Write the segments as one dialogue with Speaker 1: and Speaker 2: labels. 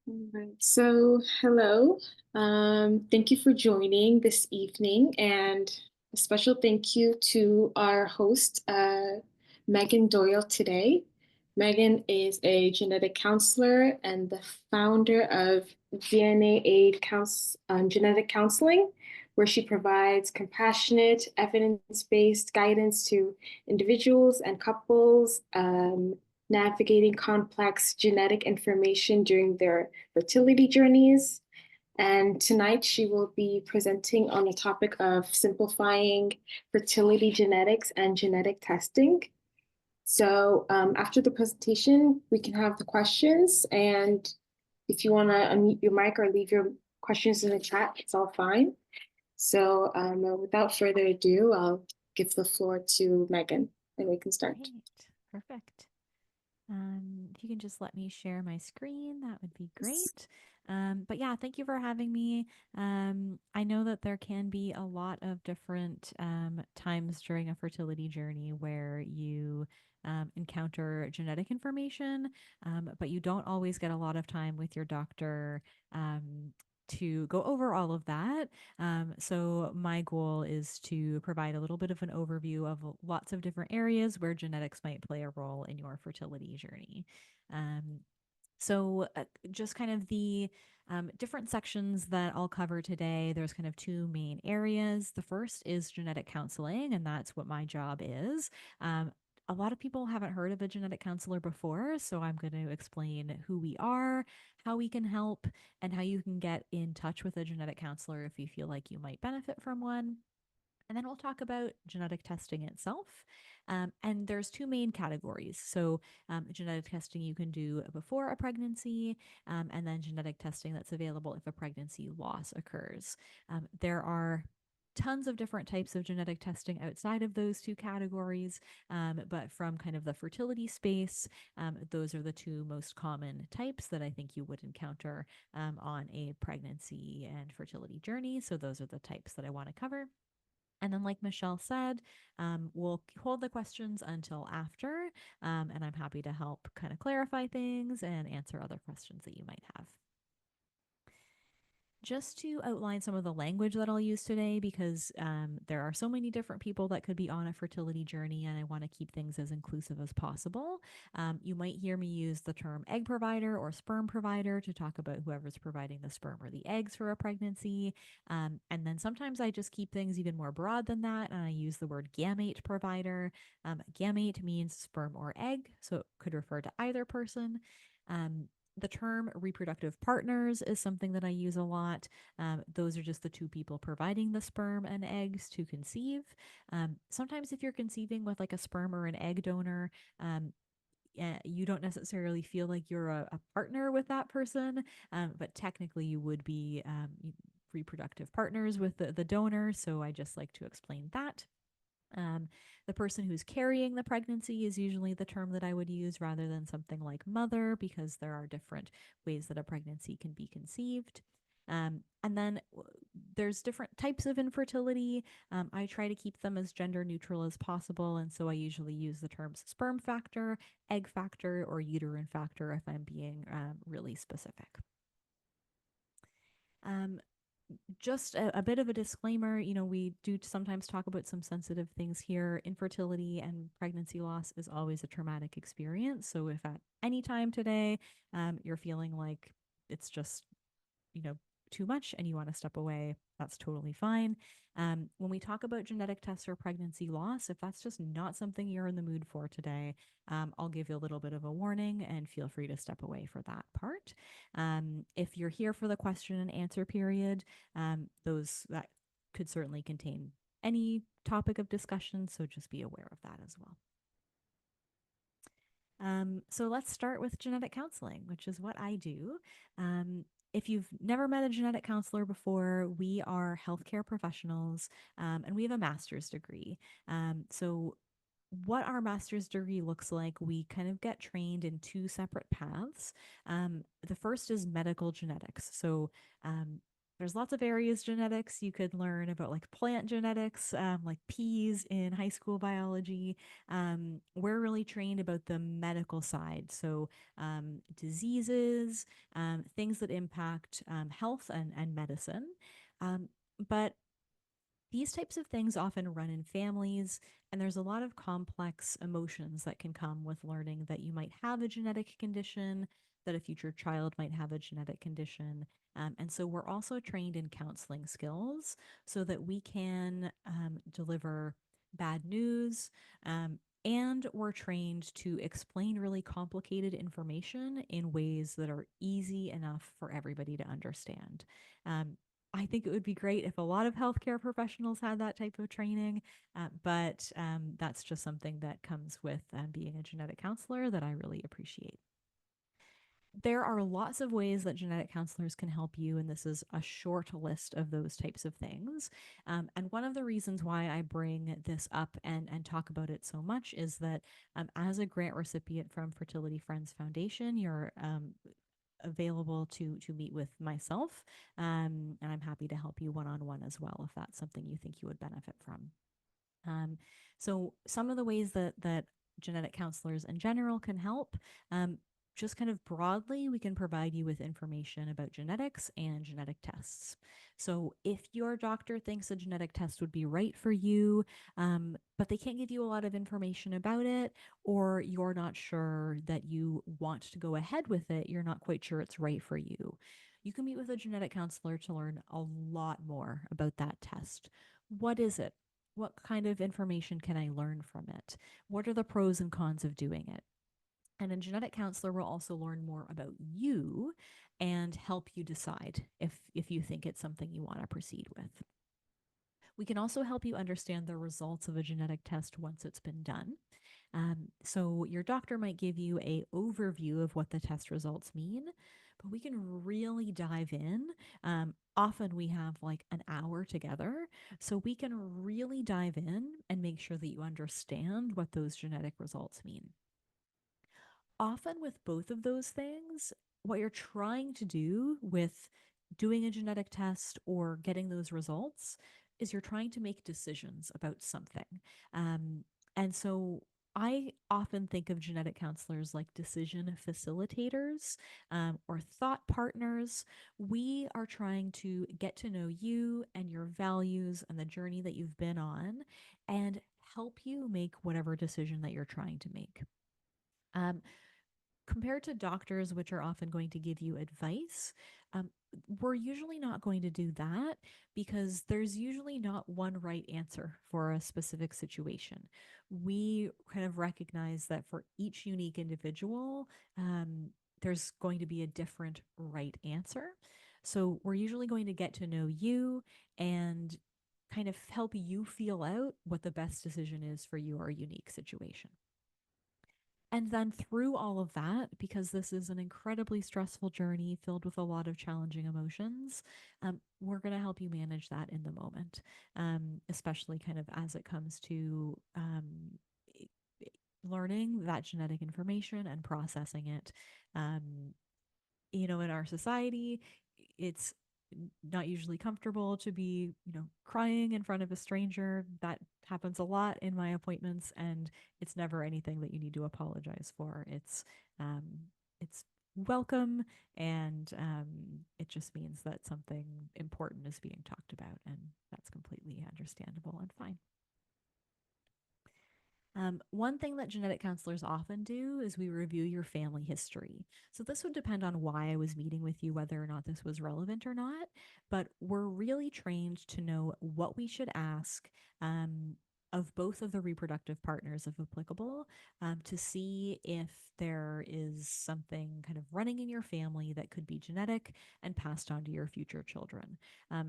Speaker 1: All right. So, hello. Thank you for joining this evening, and a special thank you to our host, Meaghan Doyle, today. Meaghan is a genetic counselor and the founder of DNA Aid Genetic Counseling, where she provides compassionate, evidence based guidance to individuals and couples. Navigating complex genetic information during their fertility journeys. And tonight she will be presenting on the topic of simplifying fertility genetics and genetic testing. So after the presentation, we can have the questions. And if you want to unmute your mic or leave your questions in the chat, it's all fine. So without further ado, I'll give the floor to Meaghan and we can start.
Speaker 2: Great. Perfect. If you can just let me share my screen, that would be great. But yeah, thank you for having me. I know that there can be a lot of different times during a fertility journey where you encounter genetic information, but you don't always get a lot of time with your doctor to go over all of that. So, my goal is to provide a little bit of an overview of lots of different areas where genetics might play a role in your fertility journey. Um, just kind of the different sections that I'll cover today. There's kind of two main areas. The first is genetic counseling, and that's what my job is. A lot of people haven't heard of a genetic counselor before, so I'm going to explain who we are, how we can help, and how you can get in touch with a genetic counselor if you feel like you might benefit from one. And then we'll talk about genetic testing itself. And there's two main categories. So, genetic testing you can do before a pregnancy, and then genetic testing that's available if a pregnancy loss occurs. There are tons of different types of genetic testing outside of those two categories, but from kind of the fertility space, those are the two most common types that I think you would encounter on a pregnancy and fertility journey. So, those are the types that I want to cover. And then, like Michelle said, we'll hold the questions until after, and I'm happy to help kind of clarify things and answer other questions that you might have. Just to outline some of the language that I'll use today, because there are so many different people that could be on a fertility journey, and I want to keep things as inclusive as possible. You might hear me use the term egg provider or sperm provider to talk about whoever's providing the sperm or the eggs for a pregnancy. And then sometimes I just keep things even more broad than that, and I use the word gamete provider. Gamete means sperm or egg, so it could refer to either person. Um, the term reproductive partners is something that I use a lot. Those are just the two people providing the sperm and eggs to conceive. Sometimes, if you're conceiving with like a sperm or an egg donor, you don't necessarily feel like you're a partner with that person, but technically you would be reproductive partners with the donor. So I just like to explain that. Um, the person who's carrying the pregnancy is usually the term that I would use rather than something like mother, because there are different ways that a pregnancy can be conceived. And then there's different types of infertility. I try to keep them as gender neutral as possible. And so I usually use the terms sperm factor, egg factor, or uterine factor if I'm being really specific. Um, just a bit of a disclaimer, we do sometimes talk about some sensitive things here. Infertility and pregnancy loss is always a traumatic experience. So if at any time today you're feeling like it's just, you know, too much and you want to step away, that's totally fine. When we talk about genetic tests for pregnancy loss, if that's just not something you're in the mood for today, I'll give you a little bit of a warning and feel free to step away for that part. If you're here for the question and answer period, those that could certainly contain any topic of discussion, so just be aware of that as well. So let's start with genetic counseling, which is what I do. If you've never met a genetic counselor before, we are healthcare professionals, and we have a master's degree. So what our master's degree looks like, we kind of get trained in two separate paths. The first is medical genetics. So there's lots of areas genetics. You could learn about like plant genetics, like peas in high school biology. We're really trained about the medical side. So diseases, things that impact health and medicine. But these types of things often run in families, and there's a lot of complex emotions that can come with learning that you might have a genetic condition, that a future child might have a genetic condition. And so we're also trained in counseling skills so that we can deliver bad news. And we're trained to explain really complicated information in ways that are easy enough for everybody to understand. Um, I think it would be great if a lot of healthcare professionals had that type of training, but that's just something that comes with being a genetic counselor that I really appreciate. There are lots of ways that genetic counselors can help you, and this is a short list of those types of things. And one of the reasons why I bring this up and talk about it so much is that as a grant recipient from Fertility Friends Foundation, you're available to meet with myself, and I'm happy to help you one on one as well if that's something you think you would benefit from. Um, so some of the ways that genetic counselors in general can help, um, just kind of broadly, we can provide you with information about genetics and genetic tests. So if your doctor thinks a genetic test would be right for you, but they can't give you a lot of information about it, or you're not sure that you want to go ahead with it, you're not quite sure it's right for you. You can meet with a genetic counselor to learn a lot more about that test. What is it? What kind of information can I learn from it? What are the pros and cons of doing it? And a genetic counselor will also learn more about you and help you decide if you think it's something you want to proceed with. We can also help you understand the results of a genetic test once it's been done. So your doctor might give you a overview of what the test results mean, but we can really dive in. Often we have like an hour together, so we can really dive in and make sure that you understand what those genetic results mean. Often with both of those things, what you're trying to do with doing a genetic test or getting those results is you're trying to make decisions about something. Um, and so I often think of genetic counselors like decision facilitators, or thought partners. We are trying to get to know you and your values and the journey that you've been on and help you make whatever decision that you're trying to make. Um, Compared to doctors, which are often going to give you advice, um, we're usually not going to do that because there's usually not one right answer for a specific situation. We kind of recognize that for each unique individual, there's going to be a different right answer. So we're usually going to get to know you and kind of help you feel out what the best decision is for your unique situation. And then through all of that, because this is an incredibly stressful journey filled with a lot of challenging emotions, we're going to help you manage that in the moment, especially kind of as it comes to learning that genetic information and processing it. Um, in our society, it's not usually comfortable to be, crying in front of a stranger. That happens a lot in my appointments, and it's never anything that you need to apologize for. Um, it's welcome, and it just means that something important is being talked about, and that's completely understandable and fine. One thing that genetic counselors often do is we review your family history. So, this would depend on why I was meeting with you, whether or not this was relevant or not. But we're really trained to know what we should ask, of both of the reproductive partners, if applicable, to see if there is something kind of running in your family that could be genetic and passed on to your future children.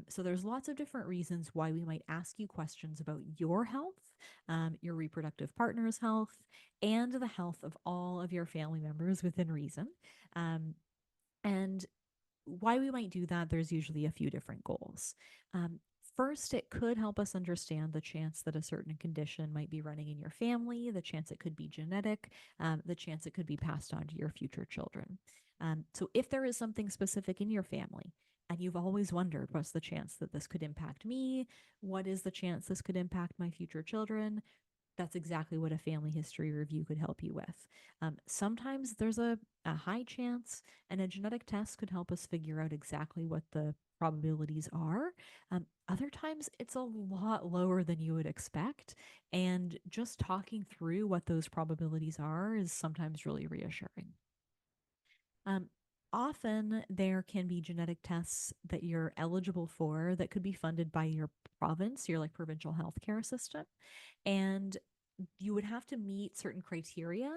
Speaker 2: So, there's lots of different reasons why we might ask you questions about your health, your reproductive partner's health, and the health of all of your family members within reason. Um, and why we might do that, there's usually a few different goals. First, it could help us understand the chance that a certain condition might be running in your family, the chance it could be genetic, the chance it could be passed on to your future children. So, if there is something specific in your family and and you've always wondered, what's the chance that this could impact me? What is the chance this could impact my future children? That's exactly what a family history review could help you with. Sometimes there's a high chance, and a genetic test could help us figure out exactly what the probabilities are. Other times it's a lot lower than you would expect. And just talking through what those probabilities are is sometimes really reassuring. Um, Often there can be genetic tests that you're eligible for that could be funded by your province, your like provincial healthcare system. And you would have to meet certain criteria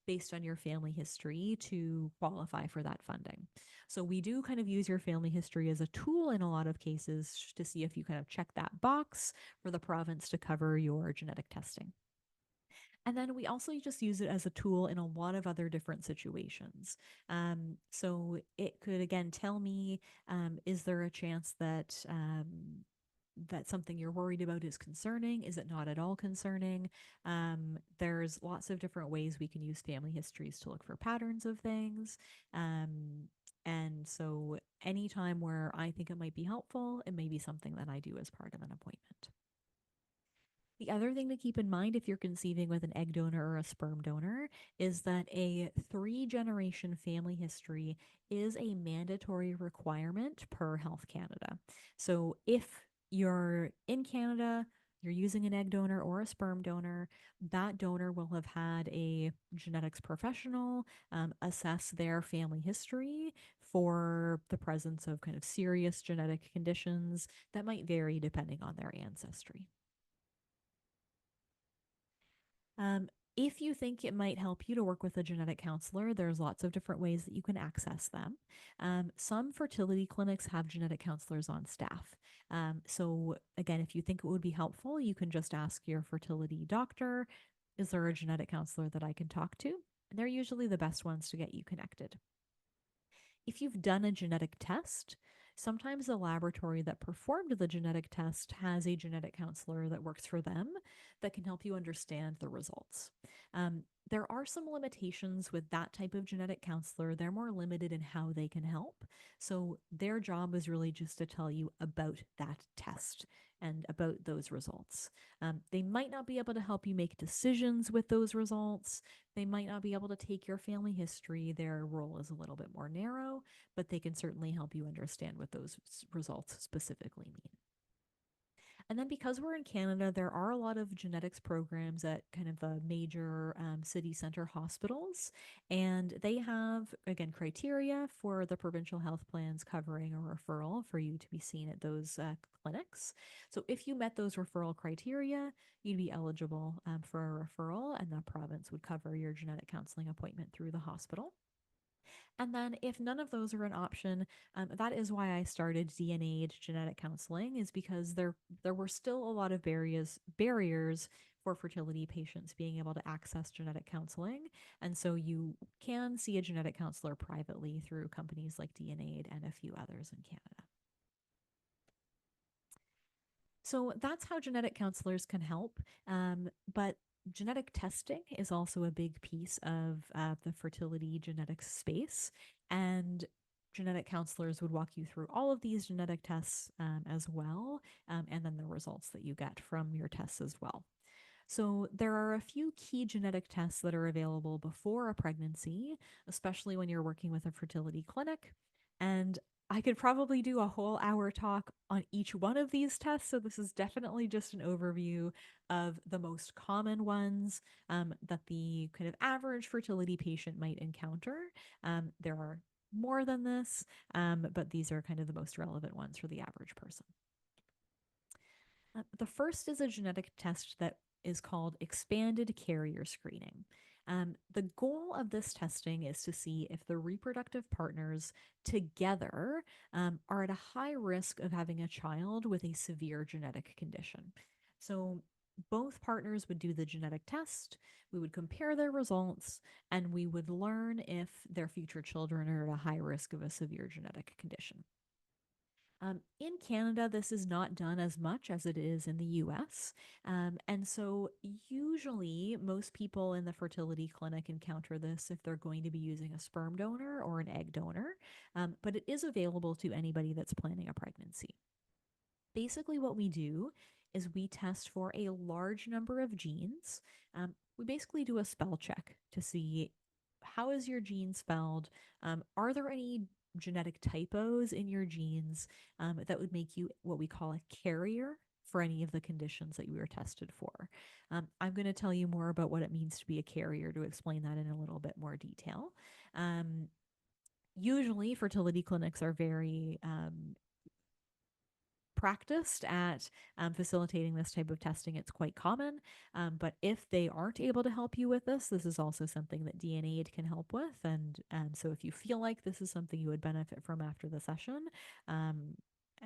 Speaker 2: based on your family history to qualify for that funding. So we do kind of use your family history as a tool in a lot of cases to see if you kind of check that box for the province to cover your genetic testing. And then we also just use it as a tool in a lot of other different situations. So it could again tell me, is there a chance that that something you're worried about is concerning? Is it not at all concerning? There's lots of different ways we can use family histories to look for patterns of things. And so anytime where I think it might be helpful, it may be something that I do as part of an appointment. The other thing to keep in mind if you're conceiving with an egg donor or a sperm donor is that a 3 generation family history is a mandatory requirement per Health Canada. So if you're in Canada, you're using an egg donor or a sperm donor, that donor will have had a genetics professional assess their family history for the presence of kind of serious genetic conditions that might vary depending on their ancestry. Um, if you think it might help you to work with a genetic counselor, there's lots of different ways that you can access them. Some fertility clinics have genetic counselors on staff. So, again, if you think it would be helpful, you can just ask your fertility doctor, is there a genetic counselor that I can talk to? And they're usually the best ones to get you connected. If you've done a genetic test, sometimes the laboratory that performed the genetic test has a genetic counselor that works for them that can help you understand the results. There are some limitations with that type of genetic counselor. They're more limited in how they can help. So their job is really just to tell you about that test and about those results. They might not be able to help you make decisions with those results. They might not be able to take your family history. Their role is a little bit more narrow, but they can certainly help you understand what those results specifically mean. And then because we're in Canada, there are a lot of genetics programs at kind of the major city center hospitals. And they have, again, criteria for the provincial health plans covering a referral for you to be seen at those clinics. So if you met those referral criteria, you'd be eligible for a referral, and the province would cover your genetic counseling appointment through the hospital. And then if none of those are an option, that is why I started DNA genetic counseling, is because there were still a lot of barriers for fertility patients being able to access genetic counseling. And so you can see a genetic counselor privately through companies like DNA and a few others in Canada. So that's how genetic counselors can help. But genetic testing is also a big piece of the fertility genetics space. And genetic counselors would walk you through all of these genetic tests as well, and then the results that you get from your tests as well. So, there are a few key genetic tests that are available before a pregnancy, especially when you're working with a fertility clinic. And I could probably do a whole hour talk on each one of these tests. So, this is definitely just an overview of the most common ones that the kind of average fertility patient might encounter. There are more than this, but these are kind of the most relevant ones for the average person. The first is a genetic test that is called expanded carrier screening. The goal of this testing is to see if the reproductive partners together are at a high risk of having a child with a severe genetic condition. So, both partners would do the genetic test, we would compare their results, and we would learn if their future children are at a high risk of a severe genetic condition. In Canada, this is not done as much as it is in the US. And so, usually, most people in the fertility clinic encounter this if they're going to be using a sperm donor or an egg donor. But it is available to anybody that's planning a pregnancy. Basically, what we do is we test for a large number of genes. We basically do a spell check to see how is your gene spelled. Are there any genetic typos in your genes that would make you what we call a carrier for any of the conditions that you were tested for? I'm going to tell you more about what it means to be a carrier to explain that in a little bit more detail. Um, Usually, fertility clinics are very practiced at facilitating this type of testing. It's quite common. But if they aren't able to help you with this is also something that DNA can help with. And so if you feel like this is something you would benefit from after the session, um,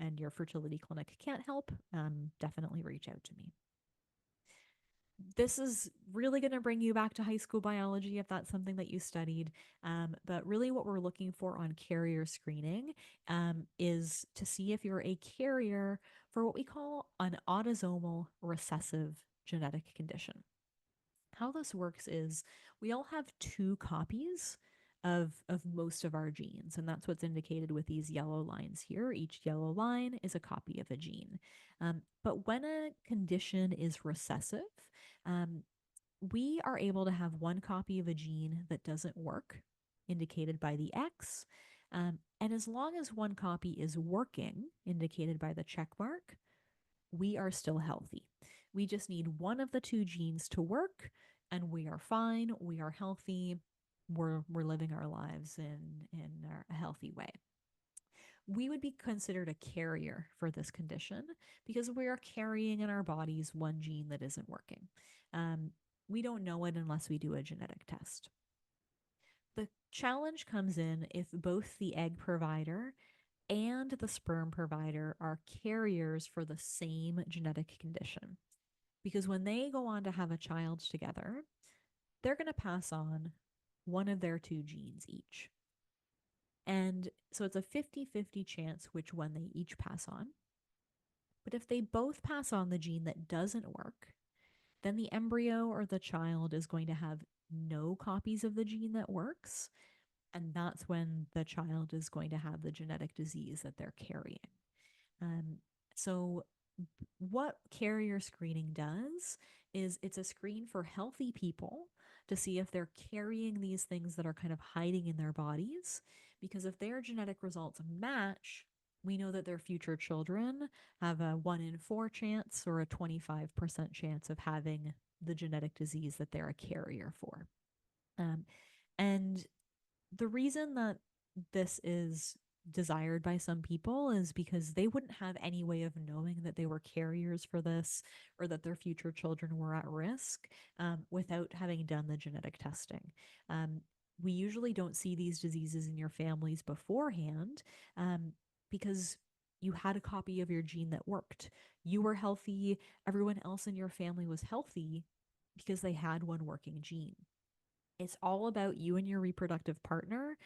Speaker 2: and your fertility clinic can't help, definitely reach out to me. This is really going to bring you back to high school biology if that's something that you studied. But really, what we're looking for on carrier screening is to see if you're a carrier for what we call an autosomal recessive genetic condition. How this works is we all have two copies of most of our genes, and that's what's indicated with these yellow lines here. Each yellow line is a copy of a gene. But when a condition is recessive, um, we are able to have one copy of a gene that doesn't work, indicated by the X. And as long as one copy is working, indicated by the check mark, we are still healthy. We just need one of the two genes to work, and we are fine. We are healthy. We're living our lives in a healthy way. We would be considered a carrier for this condition because we are carrying in our bodies one gene that isn't working. Um, we don't know it unless we do a genetic test. The challenge comes in if both the egg provider and the sperm provider are carriers for the same genetic condition. Because when they go on to have a child together, they're going to pass on one of their two genes each. And so it's a 50-50 chance which one they each pass on. But if they both pass on the gene that doesn't work, then the embryo or the child is going to have no copies of the gene that works. And that's when the child is going to have the genetic disease that they're carrying. Um, so, what carrier screening does is it's a screen for healthy people to see if they're carrying these things that are kind of hiding in their bodies. Because if their genetic results match, we know that their future children have a 1 in 4 chance or a 25% chance of having the genetic disease that they're a carrier for. Um, and the reason that this is desired by some people is because they wouldn't have any way of knowing that they were carriers for this or that their future children were at risk without having done the genetic testing. Um, we usually don't see these diseases in your families beforehand um, because you had a copy of your gene that worked. You were healthy, everyone else in your family was healthy because they had one working gene. It's all about you and your reproductive partner.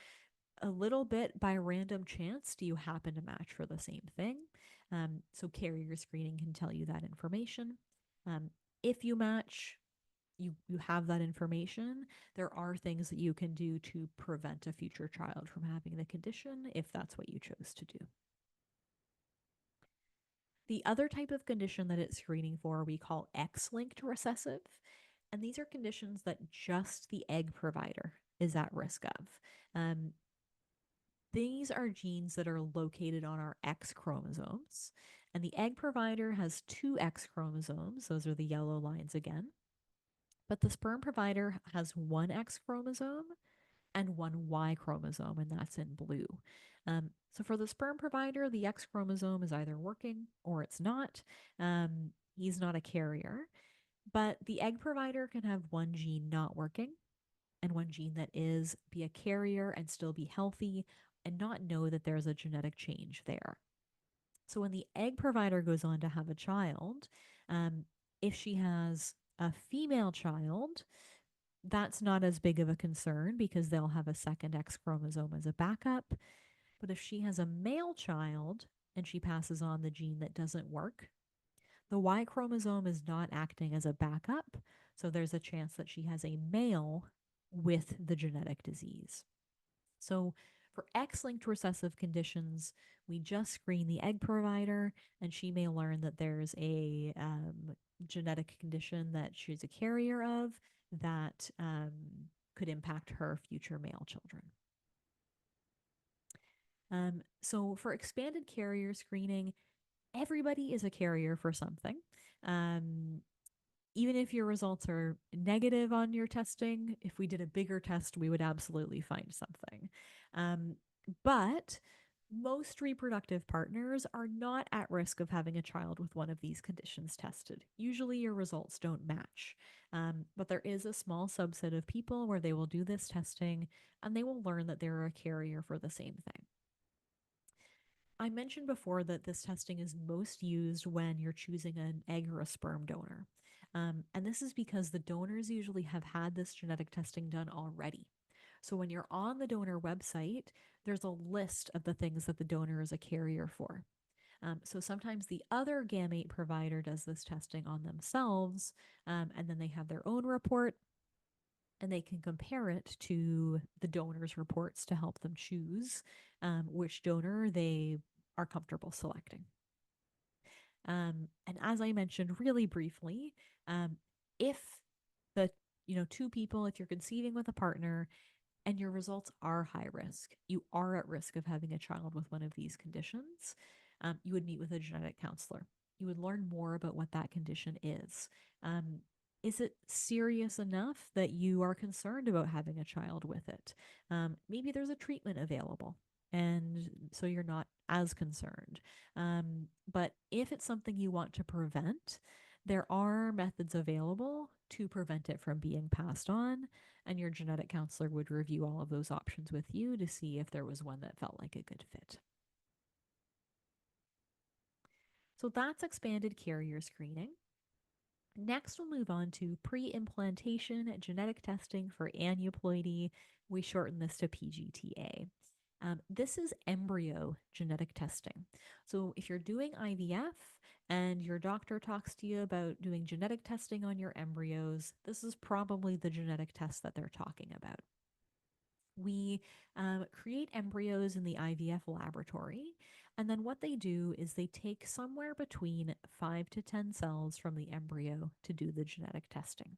Speaker 2: A little bit by random chance, do you happen to match for the same thing? So carrier screening can tell you that information. Um, if you match, you have that information. There are things that you can do to prevent a future child from having the condition if that's what you chose to do. The other type of condition that it's screening for we call X-linked recessive. And these are conditions that just the egg provider is at risk of. Um, these are genes that are located on our X chromosomes. And the egg provider has two X chromosomes. Those are the yellow lines again. But the sperm provider has one X chromosome and one Y chromosome, and that's in blue. So for the sperm provider, the X chromosome is either working or it's not. He's not a carrier. But the egg provider can have one gene not working and one gene that is, be a carrier and still be healthy and not know that there's a genetic change there. So when the egg provider goes on to have a child, um, if she has a female child, that's not as big of a concern because they'll have a second X chromosome as a backup. But if she has a male child, and she passes on the gene that doesn't work, the Y chromosome is not acting as a backup. So there's a chance that she has a male with the genetic disease. So for X linked recessive conditions, we just screen the egg provider, and she may learn that there's a genetic condition that she's a carrier of that could impact her future male children. So for expanded carrier screening, everybody is a carrier for something. Um, Even if your results are negative on your testing, if we did a bigger test, we would absolutely find something. Um, but most reproductive partners are not at risk of having a child with one of these conditions tested. Usually, your results don't match. But there is a small subset of people where they will do this testing and they will learn that they're a carrier for the same thing. I mentioned before that this testing is most used when you're choosing an egg or a sperm donor. And this is because the donors usually have had this genetic testing done already. So when you're on the donor website, there's a list of the things that the donor is a carrier for. So sometimes the other gamete provider does this testing on themselves, and then they have their own report and they can compare it to the donor's reports to help them choose which donor they are comfortable selecting. And as I mentioned really briefly, if the two people, if you're conceiving with a partner and your results are high risk, you are at risk of having a child with one of these conditions, you would meet with a genetic counselor. You would learn more about what that condition is. Um, is it serious enough that you are concerned about having a child with it? Maybe there's a treatment available, and so you're not as concerned. But if it's something you want to prevent, there are methods available to prevent it from being passed on, and your genetic counselor would review all of those options with you to see if there was one that felt like a good fit. So that's expanded carrier screening. Next, we'll move on to pre implantation genetic testing for aneuploidy. We shorten this to PGTA. This is embryo genetic testing. So, if you're doing IVF and your doctor talks to you about doing genetic testing on your embryos, this is probably the genetic test that they're talking about. We create embryos in the IVF laboratory. And then what they do is they take somewhere between 5 to 10 cells from the embryo to do the genetic testing.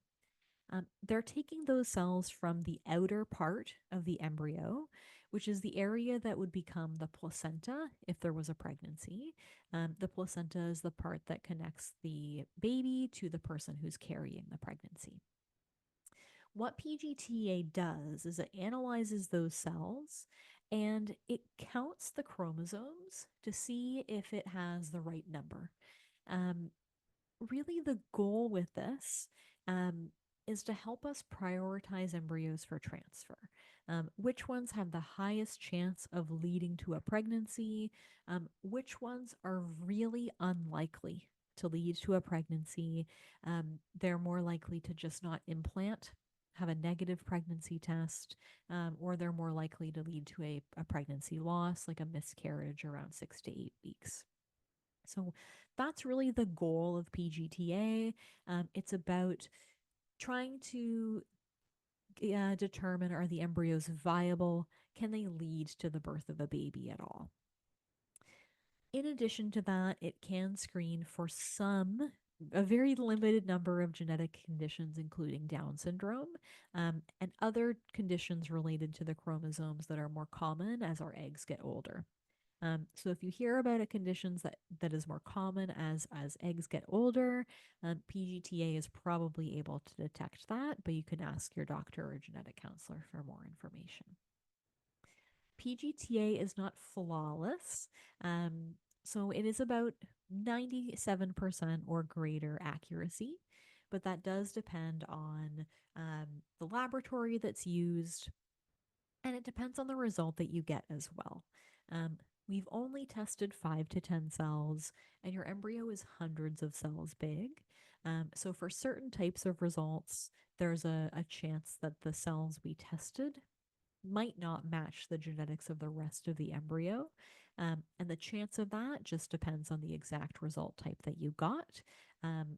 Speaker 2: They're taking those cells from the outer part of the embryo, which is the area that would become the placenta if there was a pregnancy. The placenta is the part that connects the baby to the person who's carrying the pregnancy. What PGTA does is it analyzes those cells and it counts the chromosomes to see if it has the right number. Um, Really, the goal with this um, is to help us prioritize embryos for transfer. Which ones have the highest chance of leading to a pregnancy? Which ones are really unlikely to lead to a pregnancy? They're more likely to just not implant, have a negative pregnancy test, or they're more likely to lead to a pregnancy loss, like a miscarriage around 6 to 8 weeks. So that's really the goal of PGTA. It's about trying to determine, are the embryos viable? Can they lead to the birth of a baby at all? In addition to that, it can screen for a very limited number of genetic conditions, including Down syndrome, and other conditions related to the chromosomes that are more common as our eggs get older. So if you hear about a conditions that is more common as eggs get older, PGTA is probably able to detect that, but you can ask your doctor or genetic counselor for more information. PGTA is not flawless, so it is about 97% or greater accuracy, but that does depend on the laboratory that's used, and it depends on the result that you get as well. Um, we've only tested 5 to 10 cells, and your embryo is hundreds of cells big. So, for certain types of results, there's a chance that the cells we tested might not match the genetics of the rest of the embryo. And the chance of that just depends on the exact result type that you got.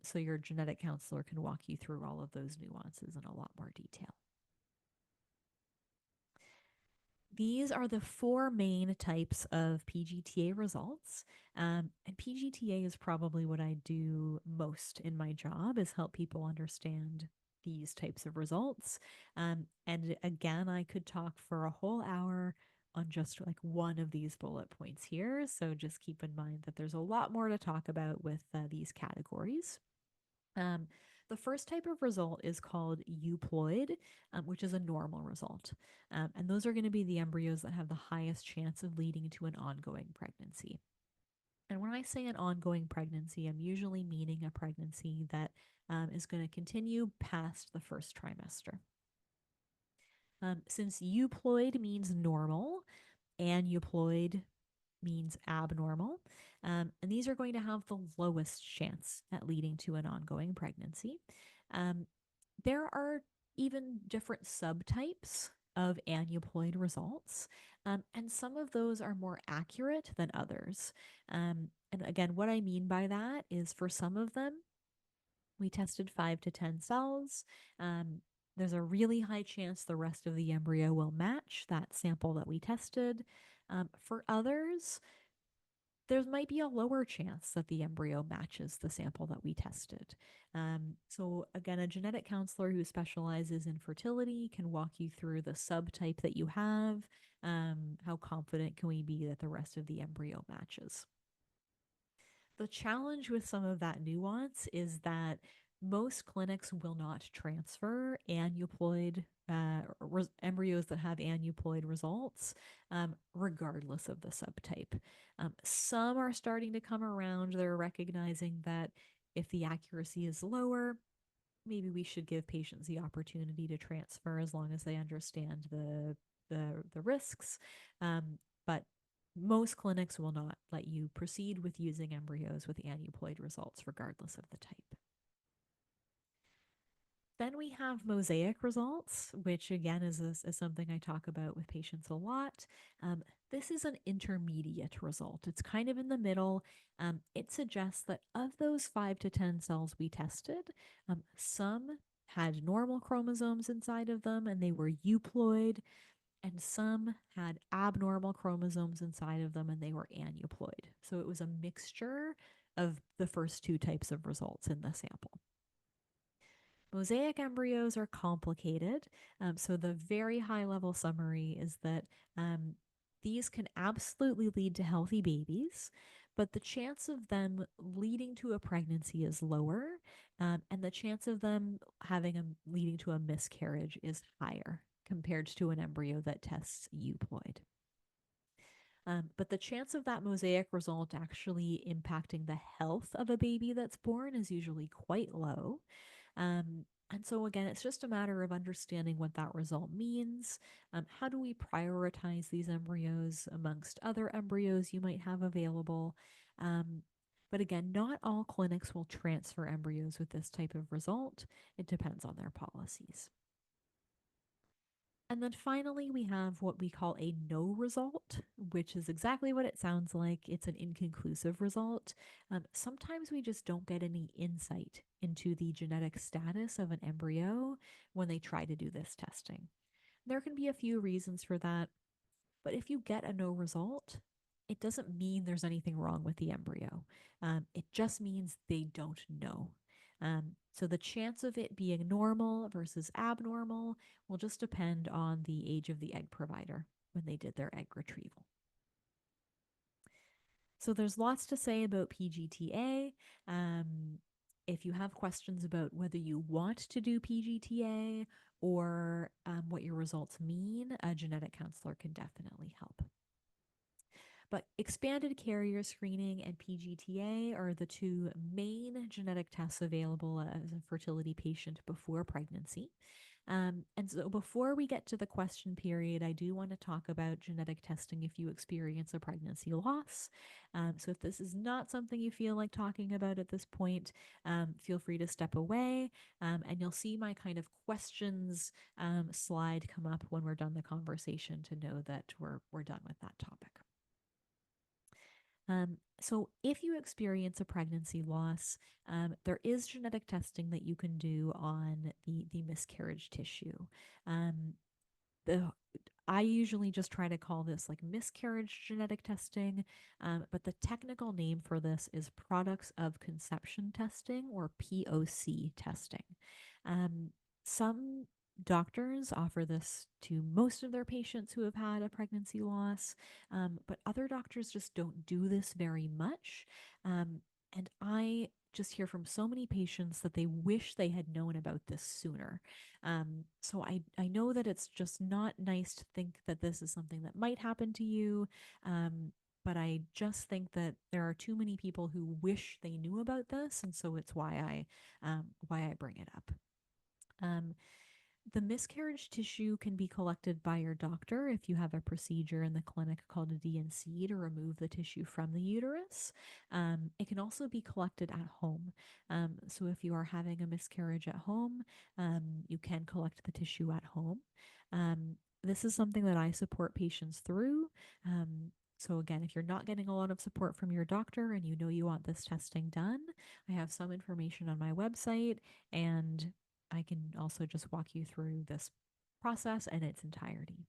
Speaker 2: So your genetic counselor can walk you through all of those nuances in a lot more detail. These are the four main types of PGTA results. And PGTA is probably what I do most in my job is help people understand these types of results. And again, I could talk for a whole hour on just like one of these bullet points here. So just keep in mind that there's a lot more to talk about with these categories. Um, the first type of result is called euploid, which is a normal result. And those are going to be the embryos that have the highest chance of leading to an ongoing pregnancy. And when I say an ongoing pregnancy, I'm usually meaning a pregnancy that is going to continue past the first trimester. Since euploid means normal, aneuploid means abnormal. And these are going to have the lowest chance at leading to an ongoing pregnancy. Um, there are even different subtypes of aneuploid results, and some of those are more accurate than others. And again, what I mean by that is for some of them, we tested 5 to 10 cells. Um, there's a really high chance the rest of the embryo will match that sample that we tested. For others, there might be a lower chance that the embryo matches the sample that we tested. So, again, a genetic counselor who specializes in fertility can walk you through the subtype that you have. How confident can we be that the rest of the embryo matches? The challenge with some of that nuance is that most clinics will not transfer aneuploid embryos that have aneuploid results, regardless of the subtype. Some are starting to come around. They're recognizing that if the accuracy is lower, maybe we should give patients the opportunity to transfer as long as they understand the risks. But most clinics will not let you proceed with using embryos with aneuploid results, regardless of the type. Then we have mosaic results, which again is something I talk about with patients a lot. This is an intermediate result. It's kind of in the middle. It suggests that of those 5 to 10 cells we tested, some had normal chromosomes inside of them and they were euploid, and some had abnormal chromosomes inside of them and they were aneuploid. So it was a mixture of the first two types of results in the sample. Mosaic embryos are complicated. So, the very high level summary is that these can absolutely lead to healthy babies, but the chance of them leading to a pregnancy is lower, and the chance of them leading to a miscarriage is higher compared to an embryo that tests euploid. But the chance of that mosaic result actually impacting the health of a baby that's born is usually quite low. And so, again, it's just a matter of understanding what that result means. How do we prioritize these embryos amongst other embryos you might have available? But again, not all clinics will transfer embryos with this type of result. It depends on their policies. And then finally, we have what we call a no result, which is exactly what it sounds like. It's an inconclusive result. Sometimes we just don't get any insight into the genetic status of an embryo when they try to do this testing. There can be a few reasons for that. But if you get a no result, it doesn't mean there's anything wrong with the embryo. It just means they don't know. So the chance of it being normal versus abnormal will just depend on the age of the egg provider when they did their egg retrieval. So there's lots to say about PGTA. If you have questions about whether you want to do PGTA or what your results mean, a genetic counselor can definitely help. But expanded carrier screening and PGTA are the two main genetic tests available as a fertility patient before pregnancy. And so before we get to the question period, I do want to talk about genetic testing if you experience a pregnancy loss. So if this is not something you feel like talking about at this point, feel free to step away, and you'll see my kind of questions slide come up when we're done the conversation to know that we're done with that topic. So, if you experience a pregnancy loss, there is genetic testing that you can do on the miscarriage tissue. Um, the I usually just try to call this like miscarriage genetic testing, but the technical name for this is products of conception testing or POC testing. Um, some doctors offer this to most of their patients who have had a pregnancy loss, but other doctors just don't do this very much. Um, and I just hear from so many patients that they wish they had known about this sooner. So I know that it's just not nice to think that this is something that might happen to you. But I just think that there are too many people who wish they knew about this, and so it's why I bring it up. Um, the miscarriage tissue can be collected by your doctor if you have a procedure in the clinic called a DNC to remove the tissue from the uterus. It can also be collected at home. So if you are having a miscarriage at home, you can collect the tissue at home. This is something that I support patients through. So again, if you're not getting a lot of support from your doctor and you know you want this testing done, I have some information on my website, and I can also just walk you through this process in its entirety.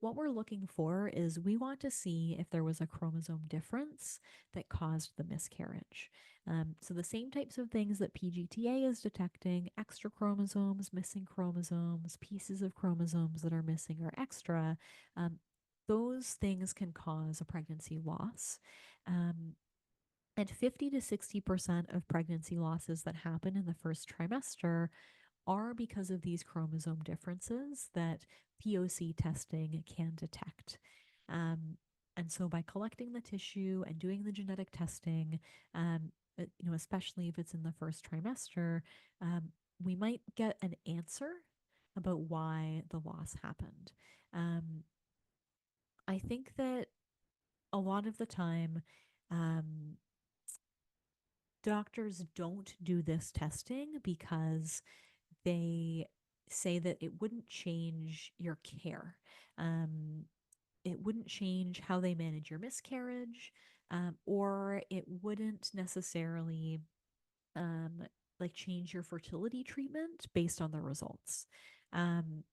Speaker 2: What we're looking for is we want to see if there was a chromosome difference that caused the miscarriage. So, the same types of things that PGTA is detecting, extra chromosomes, missing chromosomes, pieces of chromosomes that are missing or extra, um, those things can cause a pregnancy loss. Um, and 50 to 60% of pregnancy losses that happen in the first trimester are because of these chromosome differences that POC testing can detect. Um, and so by collecting the tissue and doing the genetic testing, especially if it's in the first trimester, we might get an answer about why the loss happened. Um, I think that a lot of the time, um, doctors don't do this testing because they say that it wouldn't change your care. Um, it wouldn't change how they manage your miscarriage, or it wouldn't necessarily um, like change your fertility treatment based on the results. Um,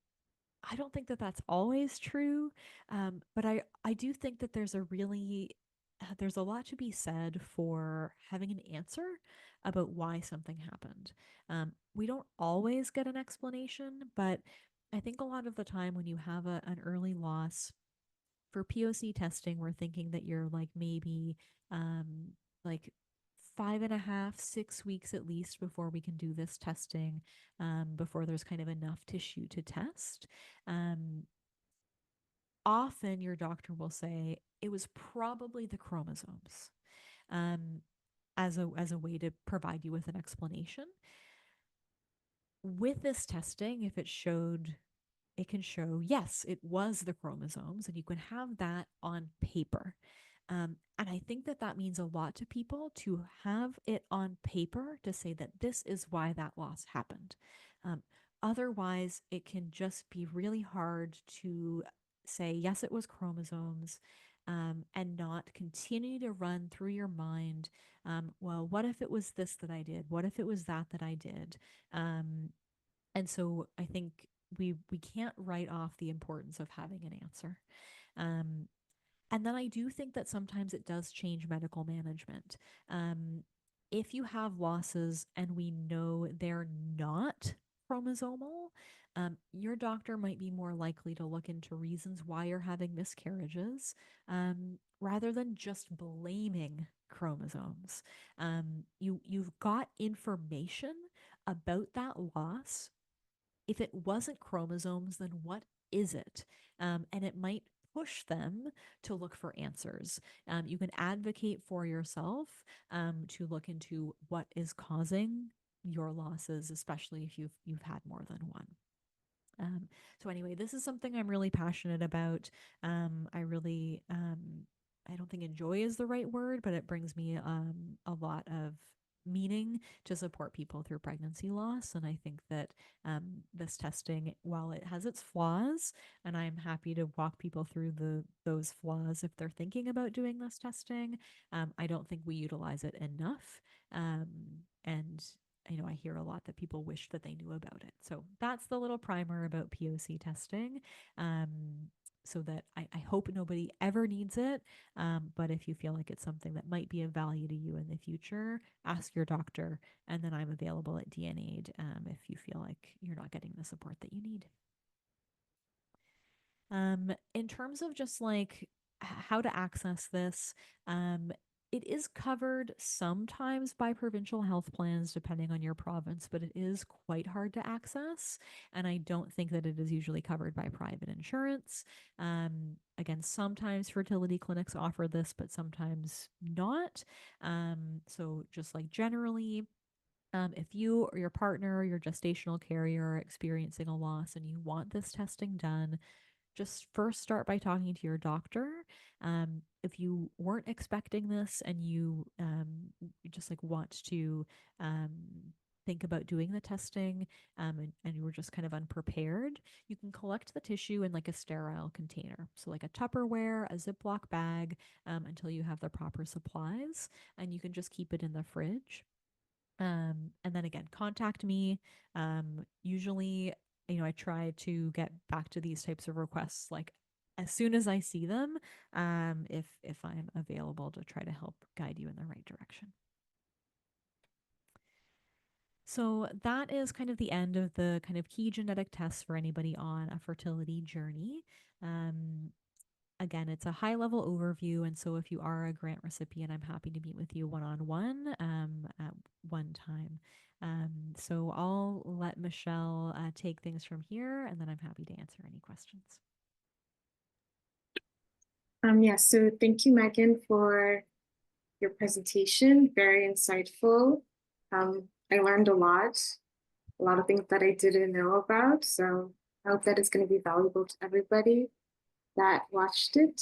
Speaker 2: I don't think that that's always true, but I do think that there's a lot to be said for having an answer about why something happened. We don't always get an explanation, but I think a lot of the time when you have an early loss for POC testing, we're thinking that you're like maybe um, like 5.5, 6 weeks at least before we can do this testing, before there's kind of enough tissue to test. Um, Often your doctor will say it was probably the chromosomes, um, as a way to provide you with an explanation. With this testing, if it can show, yes, it was the chromosomes, and you can have that on paper. And I think that that means a lot to people to have it on paper to say that this is why that loss happened. Um, Otherwise, it can just be really hard to say, yes, it was chromosomes, and not continue to run through your mind, well, what if it was this that I did? What if it was that I did? And so I think we can't write off the importance of having an answer. Um, and then I do think that sometimes it does change medical management. Um, if you have losses and we know they're not chromosomal, your doctor might be more likely to look into reasons why you're having miscarriages, rather than just blaming chromosomes. You've got information about that loss. If it wasn't chromosomes, then what is it? And it might push them to look for answers. You can advocate for yourself, to look into what is causing your losses, especially if you've had more than one. So anyway, this is something I'm really passionate about. I really, I don't think enjoy is the right word, but it brings me a lot of meaning to support people through pregnancy loss. And I think that this testing, while it has its flaws, and I'm happy to walk people through those flaws if they're thinking about doing this testing, I don't think we utilize it enough. And I hear a lot that people wish that they knew about it. So that's the little primer about POC testing. So that I hope nobody ever needs it. But if you feel like it's something that might be of value to you in the future, ask your doctor. And then I'm available at DNAid if you feel like you're not getting the support that you need. In terms of just like how to access this, it is covered sometimes by provincial health plans depending on your province, but it is quite hard to access. And I don't think that it is usually covered by private insurance. Again, sometimes fertility clinics offer this, but sometimes not. So just like generally, if you or your partner or your gestational carrier are experiencing a loss and you want this testing done, just first start by talking to your doctor. If you weren't expecting this and you just like want to um, think about doing the testing and you were just kind of unprepared, you can collect the tissue in like a sterile container. So, like a Tupperware, a Ziploc bag until you have the proper supplies, and you can just keep it in the fridge. And then again, contact me. Usually, I try to get back to these types of requests like as soon as I see them, if I'm available to try to help guide you in the right direction. So that is kind of the end of the kind of key genetic tests for anybody on a fertility journey. Um, Again, it's a high level overview. And so if you are a grant recipient, I'm happy to meet with you one on one at one time. So I'll let Michelle take things from here, and then I'm happy to answer any questions.
Speaker 1: Yeah, so thank you, Megan, for your presentation. Very insightful. I learned a lot of things that I didn't know about. So I hope that it's going to be valuable to everybody that watched it.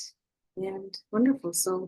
Speaker 1: And wonderful. So